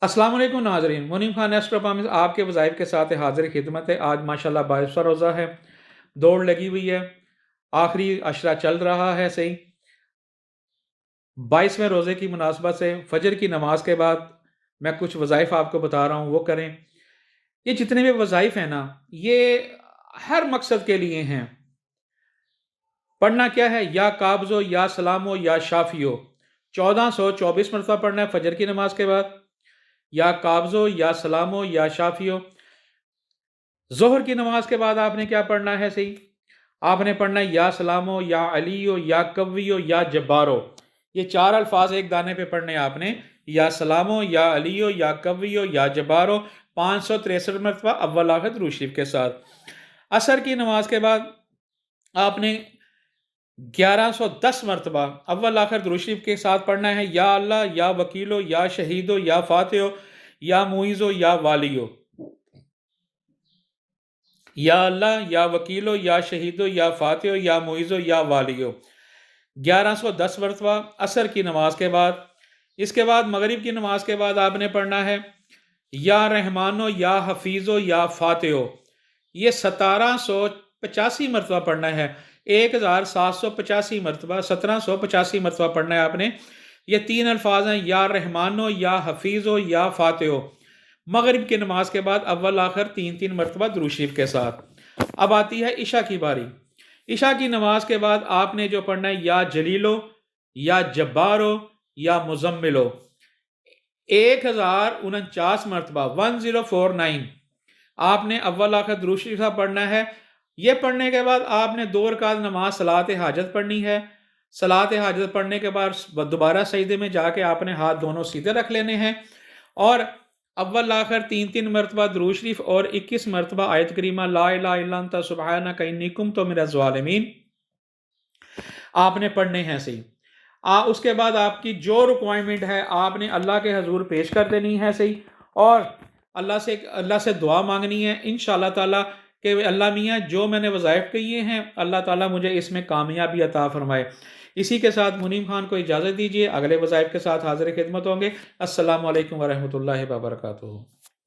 अस्सलाम वालेकुम नाजरीन, मुनीम खान एस्ट्रोपा आप के वज़ाइफ के साथ हाजिर खिदमत है। आज माशाल्लाह 22वां रोज़ा है, दौड़ लगी हुई है, आखिरी अशरा चल रहा है सही। 22वें रोज़े की मुनासबत से फजर की नमाज के बाद मैं कुछ वज़ाइफ आपको बता रहा हूँ, वो करें। ये जितने भी वज़ाइफ हैं ना, ये हर मकसद के लिए हैं। पढ़ना क्या है? या काब्ज़ो या सलामो या शाफियो 1424 मरतबा पढ़ना है फजर की नमाज के बाद। या काब्ज़ो या सलामो या शाफियो। ज़ोहर की नमाज के बाद आपने क्या पढ़ना है सही? आपने पढ़ना है या सलामो या अलियो या कवियो या जब्बारो। ये चार अल्फाज एक दाने पे पढ़ने आपने। या सलामो या अलियो या कवियो या जब्बारो 563 मरतबा अव्वल आखिर दुरूद शरीफ के साथ। असर की नमाज के बाद आपने 1110 मरतबा अव्वल आखिर दुरूद शरीफ के साथ पढ़ना है। या अल्लाह या वकीलो या शहीदो या फातिहो या मुइज़ो या वालियो। या अल्लाह या वकीलो या शहीदो या फातिहो या मुइज़ो या वालियो 1110 मरतबा असर की नमाज के बाद। इसके बाद मगरिब की नमाज के बाद आपने पढ़ना है या रहमानो या हफीज़ो या फातिहो। ये 1785 मरतबा पढ़ना है। 1785 मरतबा 1785 मरतबा पढ़ना है आपने। ये तीन अल्फाज हैं, या रहमानो या हफीज़ो या फातिहो। मगरिब की नमाज के बाद अव्वल आखिर 3-3 मरतबा दुरूद शरीफ के साथ। अब आती है इशा की बारी। इशा की नमाज के बाद आपने जो पढ़ना है या जलीलो या जब्बारो या मुजम्मिलो 1049 मरतबा 1049 आपने अव्वल आखिर दुरूद शरीफ का पढ़ना है। ये पढ़ने के बाद आपने 2 रकात नमाज सलात हाजत पढ़नी है। सलात हाजत पढ़ने के बाद दोबारा सजदे में जाके आपने हाथ दोनों सीधे रख लेने हैं और अव्वल आखिर 3-3 मरतबा दुरूद शरीफ और 21 मरतबा आयत करीमा ला इलाहा इल्ला अंता सुब्हानका इन्नी कुन्तु मिनज़ ज़ालिमीन आपने पढ़ने हैं सही। उसके बाद आपकी जो रिक्वायरमेंट है आपने अल्लाह के हजूर पेश कर देनी है सही और अल्लाह से दुआ मांगनी है इंशाअल्लाह ताला कि अल्लाह मियाँ जो मैंने वज़ाइफ किए हैं अल्लाह ताला मुझे इसमें कामयाबी अता फरमाए। इसी के साथ मुनीम खान को इजाज़त दीजिए, अगले वज़ाइफ के साथ हाज़िर खिदमत होंगे। अस्सलामु अलैकुम वरहमतुल्लाहि वबरकातुहू।